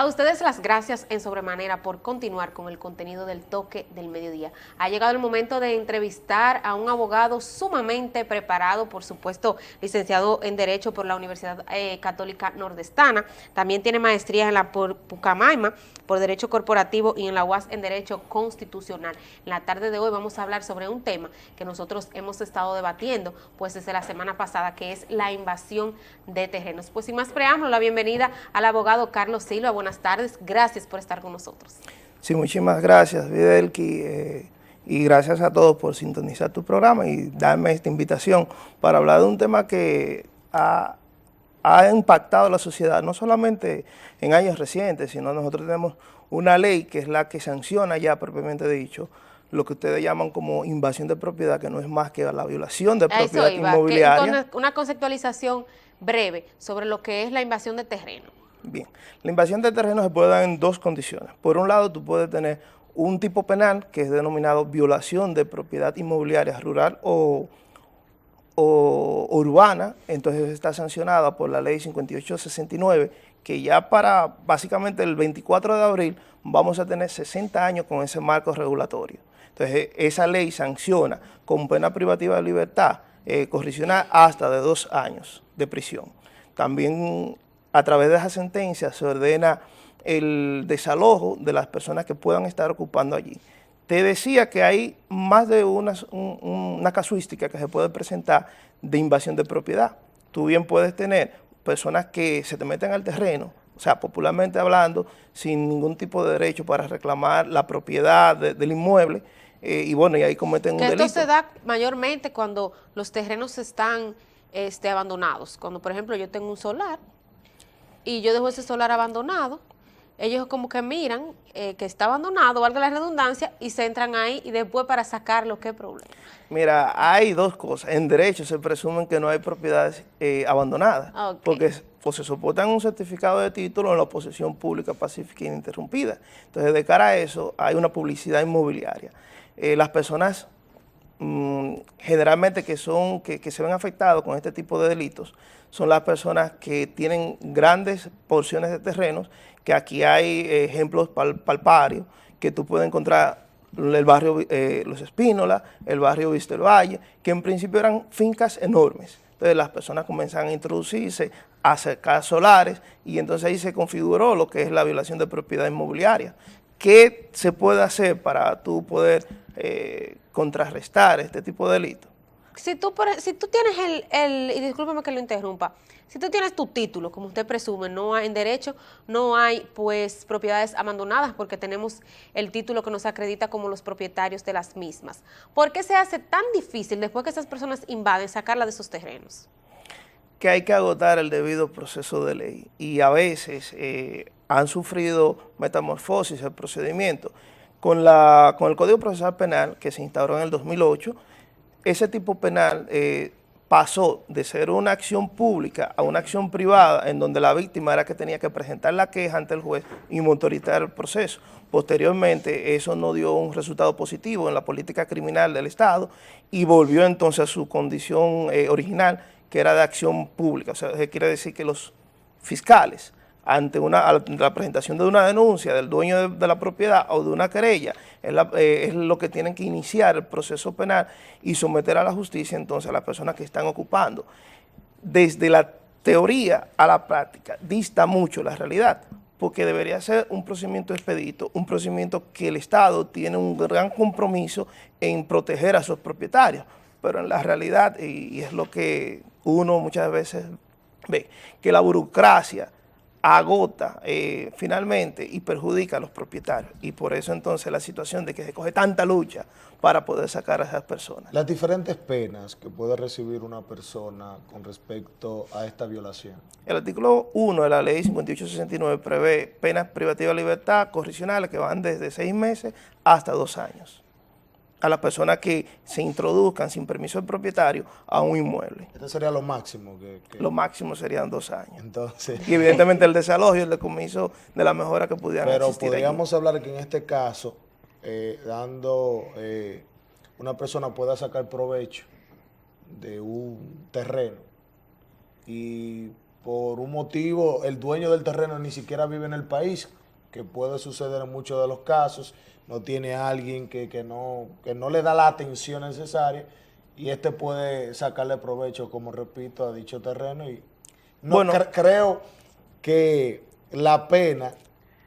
A ustedes las gracias en sobremanera por continuar con el contenido del Toque del Mediodía. Ha llegado el momento de entrevistar a un abogado sumamente preparado, por supuesto, licenciado en Derecho por la Universidad Católica Nordestana. También tiene maestría en la Pucamaima por Derecho Corporativo y en la UAS en Derecho Constitucional. En la tarde de hoy vamos a hablar sobre un tema que nosotros hemos estado debatiendo pues desde la semana pasada, que es la invasión de terrenos. Pues sin más preámbulo, la bienvenida al abogado Carlos Silva. Buenas tardes, gracias por estar con nosotros. Sí, muchísimas gracias, Videlki, y gracias a todos por sintonizar tu programa y darme esta invitación para hablar de un tema que ha impactado a la sociedad, no solamente en años recientes, sino nosotros tenemos una ley que es la que sanciona ya propiamente dicho lo que ustedes llaman como invasión de propiedad, que no es más que la violación de propiedad inmobiliaria. Una conceptualización breve sobre lo que es la invasión de terreno. Bien, la invasión de terreno se puede dar en dos condiciones. Por un lado, tú puedes tener un tipo penal que es denominado violación de propiedad inmobiliaria rural o urbana, entonces está sancionada por la ley 5869, que ya para básicamente el 24 de abril vamos a tener 60 años con ese marco regulatorio. Entonces esa ley sanciona con pena privativa de libertad correccional hasta de 2 años de prisión. También a través de esa sentencia se ordena el desalojo de las personas que puedan estar ocupando allí. Te decía que hay más de una casuística que se puede presentar de invasión de propiedad. Tú bien puedes tener personas que se te meten al terreno, o sea, popularmente hablando, sin ningún tipo de derecho para reclamar la propiedad del inmueble, y bueno, y ahí cometen un delito. Esto se da mayormente cuando los terrenos están abandonados. Cuando, por ejemplo, yo tengo un solar y yo dejo ese solar abandonado, ellos como que miran que está abandonado, valga la redundancia, y se entran ahí y después para sacarlo, ¿qué problema? Mira, hay dos cosas. En derecho se presumen que no hay propiedades abandonadas, porque o se soportan un certificado de título en la posesión pública pacífica e ininterrumpida. Entonces, de cara a eso, hay una publicidad inmobiliaria. Las personas generalmente que se ven afectados con este tipo de delitos son las personas que tienen grandes porciones de terrenos, que aquí hay ejemplos palparios que tú puedes encontrar el barrio Los Espínola, el barrio Vista del Valle, que en principio eran fincas enormes. Entonces las personas comienzan a introducirse, a acercar solares, y entonces ahí se configuró lo que es la violación de propiedad inmobiliaria. ¿Qué se puede hacer para tú poder contrarrestar este tipo de delitos? Si tú tienes y discúlpame que lo interrumpa, si tú tienes tu título, como usted presume, no hay, en derecho no hay pues propiedades abandonadas porque tenemos el título que nos acredita como los propietarios de las mismas. ¿Por qué se hace tan difícil después que esas personas invaden sacarla de esos terrenos? Que hay que agotar el debido proceso de ley y a veces han sufrido metamorfosis el procedimiento. Con el Código Procesal Penal que se instauró en el 2008, ese tipo penal pasó de ser una acción pública a una acción privada en donde la víctima era que tenía que presentar la queja ante el juez y monitorizar el proceso. Posteriormente eso no dio un resultado positivo en la política criminal del Estado y volvió entonces a su condición original, que era de acción pública. O sea, quiere decir que los fiscales ante la presentación de una denuncia del dueño de la propiedad o de una querella, es lo que tienen que iniciar el proceso penal y someter a la justicia entonces a las personas que están ocupando. Desde la teoría a la práctica dista mucho la realidad, porque debería ser un procedimiento expedito, un procedimiento que el Estado tiene un gran compromiso en proteger a sus propietarios, pero en la realidad, y es lo que uno muchas veces ve, que la burocracia agota finalmente y perjudica a los propietarios, y por eso entonces la situación de que se coge tanta lucha para poder sacar a esas personas. Las diferentes penas que puede recibir una persona con respecto a esta violación. El artículo 1 de la ley 5869 prevé penas privativas de libertad correccionales que van desde 6 meses hasta 2 años a las personas que se introduzcan sin permiso del propietario a un inmueble. Este sería lo máximo. Lo máximo serían 2 años. Entonces, y evidentemente el desalojo y el decomiso de la mejora que pudieran existir. Pero podríamos hablar que en este caso, una persona pueda sacar provecho de un terreno y por un motivo, el dueño del terreno ni siquiera vive en el país, que puede suceder en muchos de los casos, no tiene a alguien que no le da la atención necesaria y este puede sacarle provecho, como repito, a dicho terreno. Y no Bueno, creo que la pena,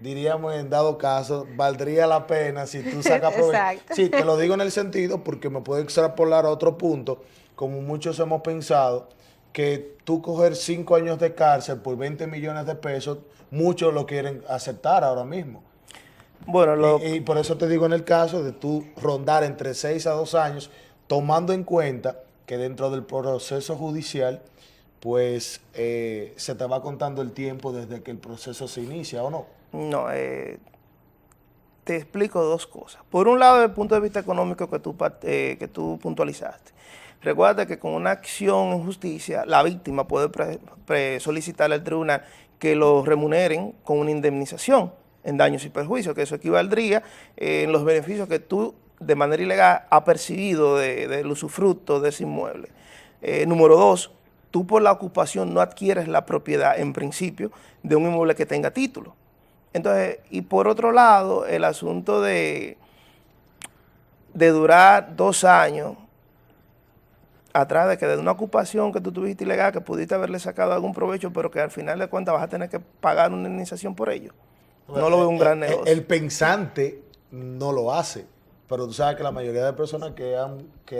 diríamos en dado caso, valdría la pena si tú sacas provecho. Exacto. Sí, te lo digo en el sentido porque me puede extrapolar a otro punto, como muchos hemos pensado, que tú coger 5 años de cárcel por 20 millones de pesos, muchos lo quieren aceptar ahora mismo. bueno, Y por eso te digo en el caso de tú rondar entre 6 a 2 años, tomando en cuenta que dentro del proceso judicial, pues se te va contando el tiempo desde que el proceso se inicia, ¿o no? no, te explico dos cosas. Por un lado, desde el punto de vista económico que tú puntualizaste. Recuerda que con una acción en justicia, la víctima puede solicitarle al tribunal que lo remuneren con una indemnización en daños y perjuicios, que eso equivaldría en los beneficios que tú de manera ilegal has percibido del usufructo de ese inmueble. Número dos, tú por la ocupación no adquieres la propiedad en principio de un inmueble que tenga título. Entonces, y por otro lado, el asunto de durar 2 años atrás de que de una ocupación que tú tuviste ilegal, que pudiste haberle sacado algún provecho, pero que al final de cuentas vas a tener que pagar una indemnización por ello. No lo veo un gran negocio. El pensante no lo hace, pero tú sabes que la mayoría de personas que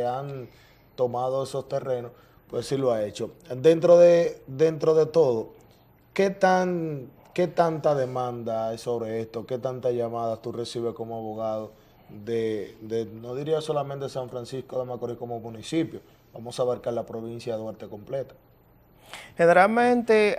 han tomado esos terrenos, pues sí lo ha hecho. Dentro de todo, ¿qué tanta demanda hay sobre esto? ¿Qué tantas llamadas tú recibes como abogado no diría solamente San Francisco de Macorís como municipio? Vamos a abarcar la provincia de Duarte completa. Generalmente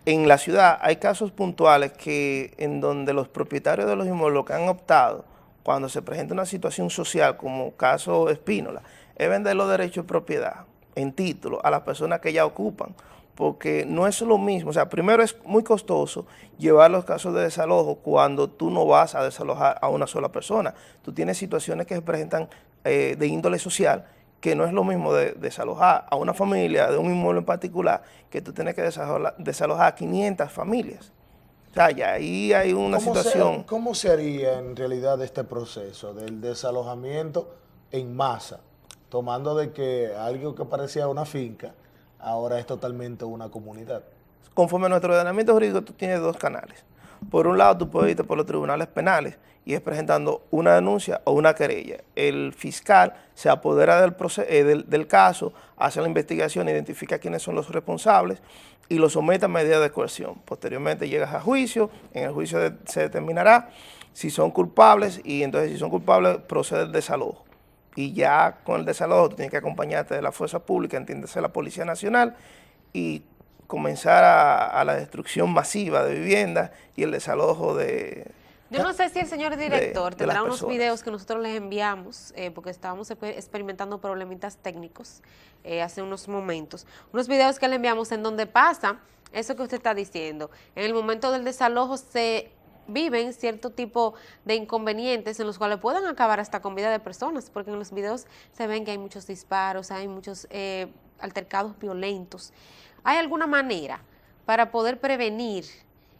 en la ciudad hay casos puntuales en donde los propietarios de los inmuebles que han optado, cuando se presenta una situación social como caso Espínola, es vender los derechos de propiedad en título a las personas que ya ocupan, porque no es lo mismo. O sea, primero es muy costoso llevar los casos de desalojo cuando tú no vas a desalojar a una sola persona. Tú tienes situaciones que se presentan de índole social, que no es lo mismo de desalojar a una familia de un inmueble en particular, que tú tienes que desalojar a 500 familias. O sea, ya ahí hay una situación. ¿Cómo se haría en realidad este proceso del desalojamiento en masa? Tomando de que algo que parecía una finca, ahora es totalmente una comunidad. Conforme a nuestro ordenamiento jurídico, tú tienes 2 canales. Por un lado, tú puedes irte por los tribunales penales y es presentando una denuncia o una querella. El fiscal se apodera del caso, hace la investigación, identifica quiénes son los responsables y lo somete a medida de coerción. Posteriormente llegas a juicio, en el juicio se determinará si son culpables y entonces si son culpables procede el desalojo. Y ya con el desalojo tú tienes que acompañarte de la fuerza pública, entiéndase la Policía Nacional, y comenzar a la destrucción masiva de viviendas y el desalojo Yo no sé si el señor director de tendrá las unos personas. videos que nosotros les enviamos, porque estábamos experimentando problemitas técnicos hace unos momentos. Unos videos que le enviamos en donde pasa eso que usted está diciendo. En el momento del desalojo se viven cierto tipo de inconvenientes en los cuales pueden acabar hasta con vida de personas, porque en los videos se ven que hay muchos disparos, hay muchos altercados violentos. ¿Hay alguna manera para poder prevenir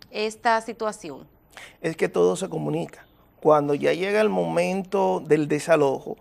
esta situación? Es que todo se comunica. Cuando ya llega el momento del desalojo,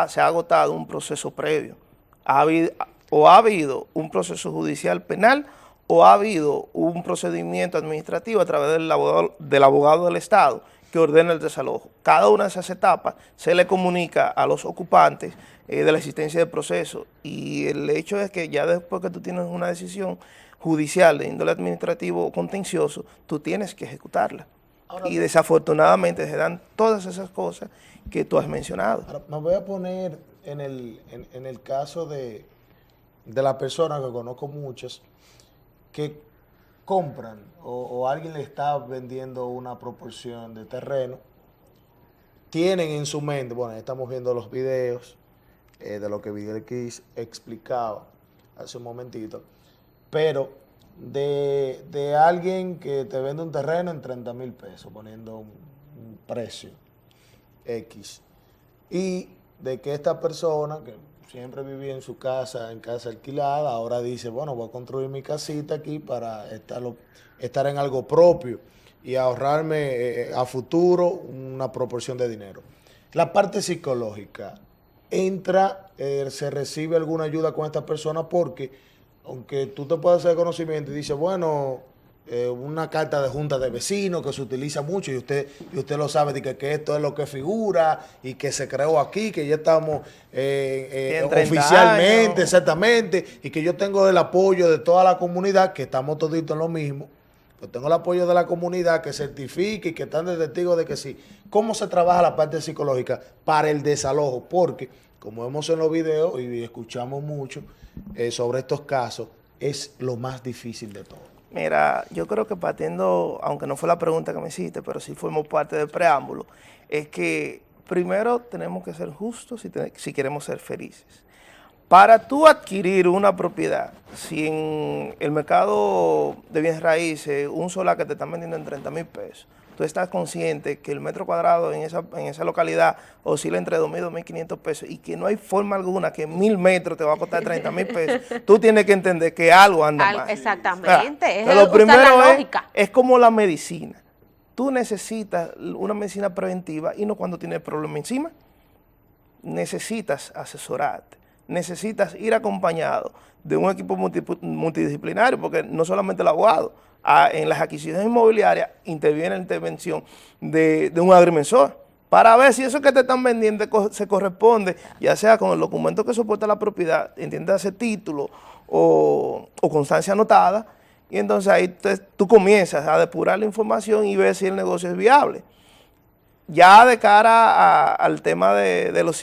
se ha agotado un proceso previo. Ha habido un proceso judicial penal o ha habido un procedimiento administrativo a través del abogado del Estado que ordena el desalojo. Cada una de esas etapas se le comunica a los ocupantes de la existencia del proceso, y el hecho es que ya después que tú tienes una decisión judicial de índole administrativo o contencioso, tú tienes que ejecutarla. Ahora, Y desafortunadamente se dan todas esas cosas que tú has mencionado. ahora me voy a poner en el caso de la persona que conozco muchas que compran o alguien le está vendiendo una proporción de terreno, tienen en su mente, bueno, estamos viendo los videos de lo que Videelkis explicaba hace un momentito, pero de alguien que te vende un terreno en 30,000 pesos, poniendo un precio X, y de que esta persona, que siempre vivía en su casa, en casa alquilada, ahora dice, bueno, voy a construir mi casita aquí para estar en algo propio y ahorrarme a futuro una proporción de dinero. La parte psicológica, se recibe alguna ayuda con esta persona porque, aunque tú te puedas hacer conocimiento y dices, bueno, una carta de junta de vecinos que se utiliza mucho y usted lo sabe, de que esto es lo que figura y que se creó aquí, que ya estamos oficialmente, años. exactamente, y que yo tengo el apoyo de toda la comunidad, que estamos toditos en lo mismo. Pues tengo el apoyo de la comunidad que certifique y que están de testigos de que sí. ¿Cómo se trabaja la parte psicológica para el desalojo? Porque, como vemos en los videos y escuchamos mucho sobre estos casos, es lo más difícil de todo. Mira, yo creo que partiendo, aunque no fue la pregunta que me hiciste, pero sí formó parte del preámbulo, es que primero tenemos que ser justos si queremos ser felices. Para tú adquirir una propiedad, si en el mercado de bienes raíces, un solar que te están vendiendo en 30,000 pesos, tú estás consciente que el metro cuadrado en esa localidad oscila entre 2,000 y 2,500 pesos y que no hay forma alguna que 1,000 metros te va a costar 30,000 pesos, tú tienes que entender que algo anda mal. Exactamente, Lo usar primero la lógica. es como la medicina. Tú necesitas una medicina preventiva y no cuando tienes el problema encima. Necesitas asesorarte. Necesitas ir acompañado de un equipo multidisciplinario, porque no solamente el abogado, en las adquisiciones inmobiliarias interviene la intervención de un agrimensor, para ver si eso que te están vendiendo se corresponde, ya sea con el documento que soporta la propiedad, entiéndase título o constancia anotada, y entonces ahí tú comienzas a depurar la información y ver si el negocio es viable. Ya de cara al tema de lo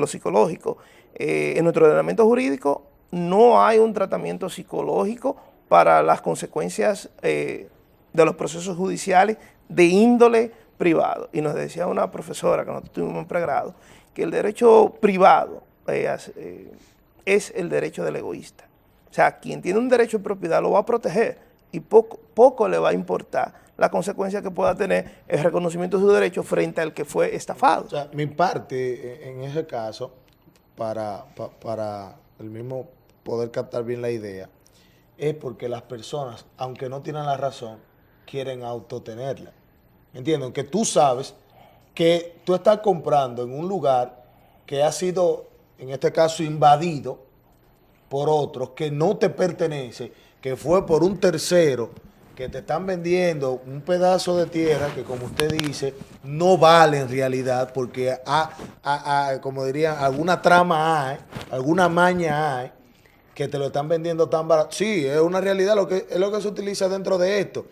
psicológico, en nuestro ordenamiento jurídico no hay un tratamiento psicológico para las consecuencias de los procesos judiciales de índole privado. Y nos decía una profesora que nosotros tuvimos en pregrado que el derecho privado es el derecho del egoísta. O sea, quien tiene un derecho de propiedad lo va a proteger y poco le va a importar la consecuencia que pueda tener el reconocimiento de su derecho frente al que fue estafado. O sea, mi parte en ese caso, para el mismo poder captar bien la idea, es porque las personas, aunque no tienen la razón, quieren autotenerla. ¿Entiendes? Aunque tú sabes que tú estás comprando en un lugar que ha sido, en este caso, invadido por otros, que no te pertenece, que fue por un tercero, que te están vendiendo un pedazo de tierra que, como usted dice, no vale en realidad, porque como dirían, alguna trama hay, alguna maña hay, que te lo están vendiendo tan barato. Sí, es una realidad, es lo que se utiliza dentro de esto.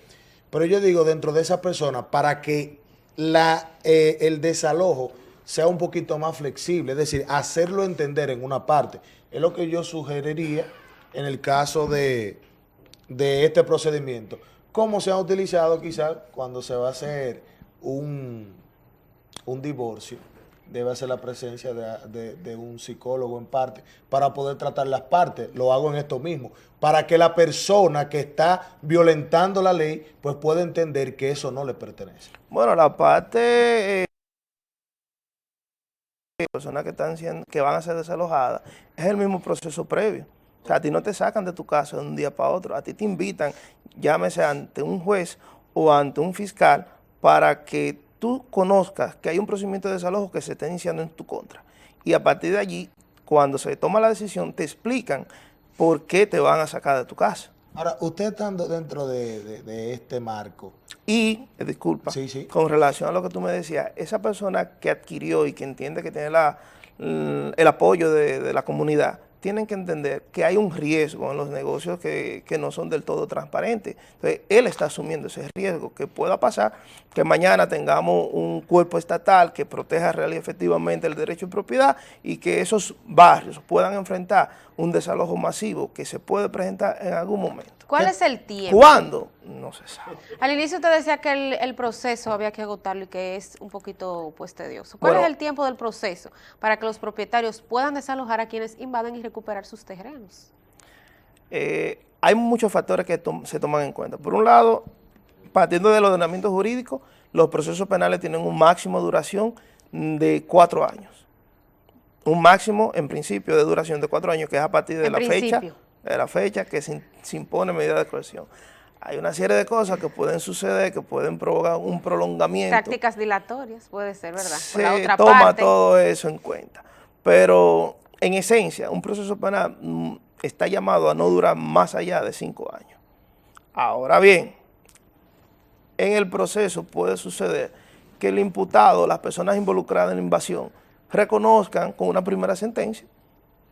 Pero yo digo, dentro de esa persona, para que el desalojo sea un poquito más flexible, es decir, hacerlo entender en una parte. Es lo que yo sugeriría en el caso de este procedimiento. ¿Cómo se ha utilizado quizás cuando se va a hacer un divorcio? Debe hacer la presencia de un psicólogo en parte para poder tratar las partes. Lo hago en esto mismo, para que la persona que está violentando la ley pues pueda entender que eso no le pertenece. Bueno, la parte personas que van a ser desalojadas es el mismo proceso previo. O sea, a ti no te sacan de tu casa de un día para otro, a ti te invitan, llámese ante un juez o ante un fiscal, para que tú conozcas que hay un procedimiento de desalojo que se está iniciando en tu contra. Y a partir de allí, cuando se toma la decisión, te explican por qué te van a sacar de tu casa. Ahora, usted estando dentro de este marco. Y, disculpa, sí. Con relación a lo que tú me decías, esa persona que adquirió y que entiende que tiene el apoyo de la comunidad, tienen que entender que hay un riesgo en los negocios que no son del todo transparentes. Entonces, él está asumiendo ese riesgo, que pueda pasar que mañana tengamos un cuerpo estatal que proteja real y efectivamente el derecho de propiedad y que esos barrios puedan enfrentar un desalojo masivo que se puede presentar en algún momento. ¿Cuál es el tiempo? ¿Cuándo? No se sabe. Al inicio usted decía que el proceso había que agotarlo y que es un poquito tedioso. ¿Cuál es el tiempo del proceso para que los propietarios puedan desalojar a quienes invaden y recuperar sus terrenos? Hay muchos factores que se toman en cuenta. Por un lado, partiendo del ordenamiento jurídico, los procesos penales tienen un máximo de duración de 4 años. un máximo en principio de duración de 4 años, que es a partir de En la fecha que se impone medida de coerción. Hay una serie de cosas que pueden suceder, que pueden provocar un prolongamiento. Tácticas dilatorias, puede ser, ¿verdad? Por la Se otra toma parte, todo eso en cuenta. Pero en esencia, un proceso penal está llamado a no durar más allá de 5 años. Ahora bien, en el proceso puede suceder que el imputado, las personas involucradas en la invasión, reconozcan con una primera sentencia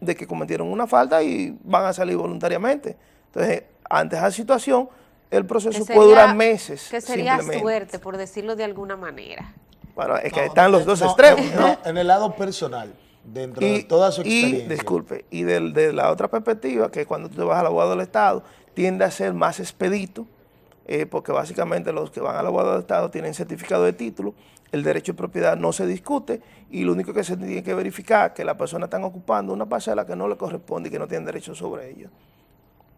de que cometieron una falta y van a salir voluntariamente. Entonces, ante esa situación, el proceso puede durar meses. que sería simplemente. suerte, por decirlo de alguna manera. Bueno, es que están los dos extremos, ¿no? En el lado personal, dentro de toda su experiencia. Disculpe, y de la otra perspectiva, que cuando tú vas al abogado del Estado, tiende a ser más expedito, porque básicamente los que van al abogado del Estado tienen certificado de título, el derecho de propiedad no se discute y lo único que se tiene que verificar es que la persona está ocupando una parcela que no le corresponde y que no tiene derecho sobre ella.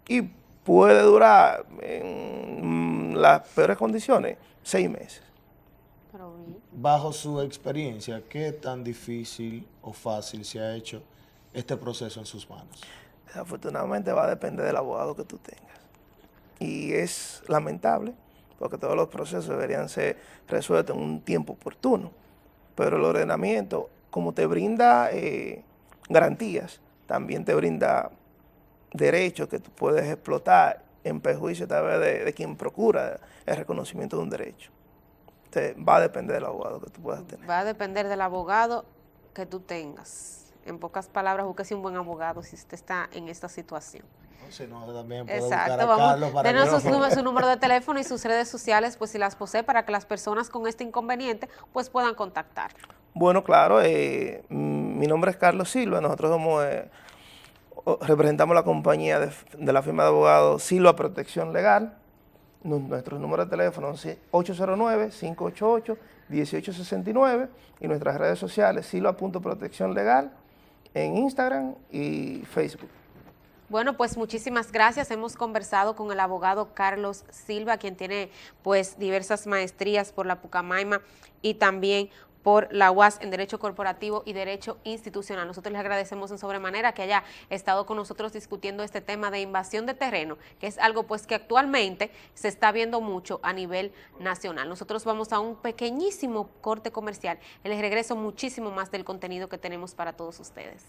Y puede durar, en las peores condiciones, 6 meses. Pero bien. Bajo su experiencia, ¿qué tan difícil o fácil se ha hecho este proceso en sus manos? Desafortunadamente va a depender del abogado que tú tengas. Y es lamentable, porque todos los procesos deberían ser resueltos en un tiempo oportuno. Pero el ordenamiento, como te brinda garantías, también te brinda derechos que tú puedes explotar en perjuicio tal vez de quien procura el reconocimiento de un derecho. Entonces, va a depender del abogado que tú puedas tener. Va a depender del abogado que tú tengas. En pocas palabras, búsquese un buen abogado si usted está en esta situación. Si no, también puedo Exacto, buscar a vamos, Carlos para denos que... su número de teléfono y sus redes sociales, pues si las posee, para que las personas con este inconveniente pues puedan contactar. Bueno, claro, mi nombre es Carlos Silva, nosotros somos, representamos la compañía de la firma de abogados Silva Protección Legal. Nuestros números de teléfono son 809-588-1869 y nuestras redes sociales silva.protección legal en Instagram y Facebook. Bueno, pues muchísimas gracias. Hemos conversado con el abogado Carlos Silva, quien tiene pues diversas maestrías por la Pucamaima y también por la UAS en Derecho Corporativo y Derecho Institucional. Nosotros les agradecemos en sobremanera que haya estado con nosotros discutiendo este tema de invasión de terreno, que es algo pues que actualmente se está viendo mucho a nivel nacional. Nosotros vamos a un pequeñísimo corte comercial y les regreso muchísimo más del contenido que tenemos para todos ustedes.